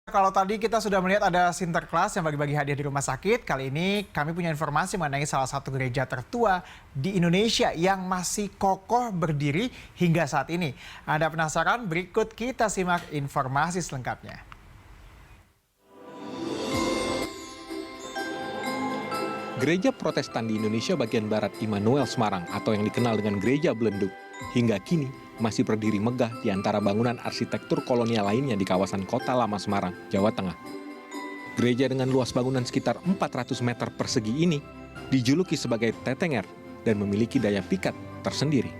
Kalau tadi kita sudah melihat ada Sinterklas yang bagi-bagi hadiah di rumah sakit, kali ini kami punya informasi mengenai salah satu gereja tertua di Indonesia yang masih kokoh berdiri hingga saat ini. Anda penasaran? Berikut kita simak informasi selengkapnya. Gereja Protestan di Indonesia bagian barat Immanuel Semarang atau yang dikenal dengan Gereja Belenduk, hingga kini masih berdiri megah di antara bangunan arsitektur kolonial lainnya di kawasan Kota Lama Semarang, Jawa Tengah. Gereja dengan luas bangunan sekitar 400 meter persegi ini dijuluki sebagai Tetenger dan memiliki daya pikat tersendiri.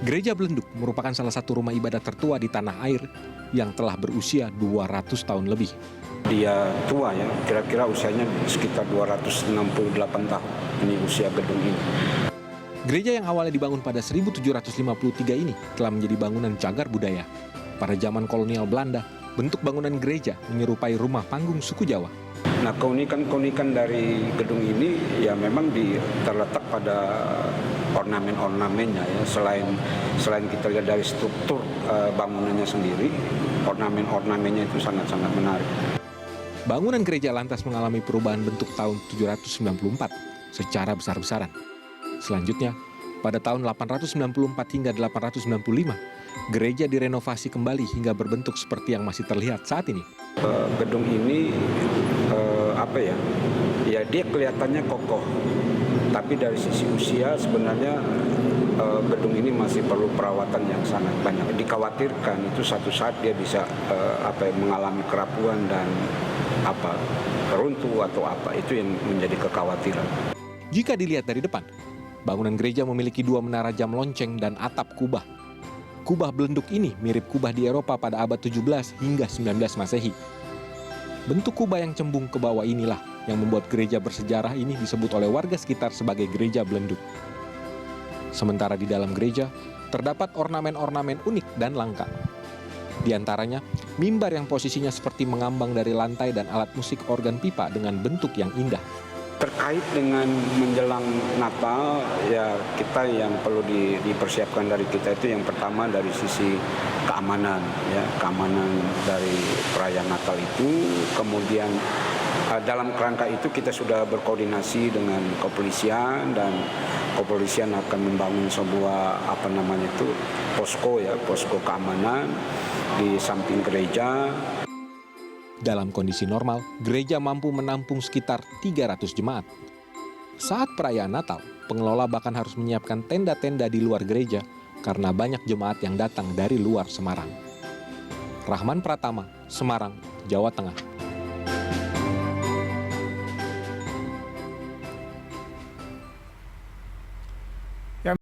Gereja Belenduk merupakan salah satu rumah ibadah tertua di tanah air yang telah berusia 200 tahun lebih. Dia tua ya, kira-kira usianya sekitar 268 tahun ini usia gedung ini. Gereja yang awalnya dibangun pada 1753 ini telah menjadi bangunan cagar budaya. Pada zaman kolonial Belanda, bentuk bangunan gereja menyerupai rumah panggung suku Jawa. Nah, keunikan dari gedung ini ya memang terletak pada ornamen-ornamennya ya. Selain kita lihat dari struktur bangunannya sendiri, ornamen-ornamennya itu sangat-sangat menarik. Bangunan gereja lantas mengalami perubahan bentuk tahun 794 secara besar-besaran. Selanjutnya, pada tahun 894 hingga 895, gereja direnovasi kembali hingga berbentuk seperti yang masih terlihat saat ini. Gedung ini ya dia kelihatannya kokoh, tapi dari sisi usia sebenarnya gedung ini masih perlu perawatan yang sangat banyak. Dikhawatirkan itu satu saat dia bisa mengalami kerapuan dan runtuh atau itu yang menjadi kekhawatiran. Jika dilihat dari depan, bangunan gereja memiliki dua menara jam lonceng dan atap kubah. Kubah Belenduk ini mirip kubah di Eropa pada abad 17 hingga 19 Masehi. Bentuk kubah yang cembung ke bawah inilah yang membuat gereja bersejarah ini disebut oleh warga sekitar sebagai Gereja Belenduk. Sementara di dalam gereja, terdapat ornamen-ornamen unik dan langka. Di antaranya, mimbar yang posisinya seperti mengambang dari lantai dan alat musik organ pipa dengan bentuk yang indah. Terkait dengan menjelang Natal, ya kita yang perlu dipersiapkan dari kita itu yang pertama dari sisi keamanan, ya keamanan dari perayaan Natal itu. Kemudian dalam kerangka itu kita sudah berkoordinasi dengan kepolisian dan kepolisian akan membangun sebuah posko keamanan di samping gereja. Dalam kondisi normal, gereja mampu menampung sekitar 300 jemaat. Saat perayaan Natal, pengelola bahkan harus menyiapkan tenda-tenda di luar gereja karena banyak jemaat yang datang dari luar Semarang. Rahman Pratama, Semarang, Jawa Tengah.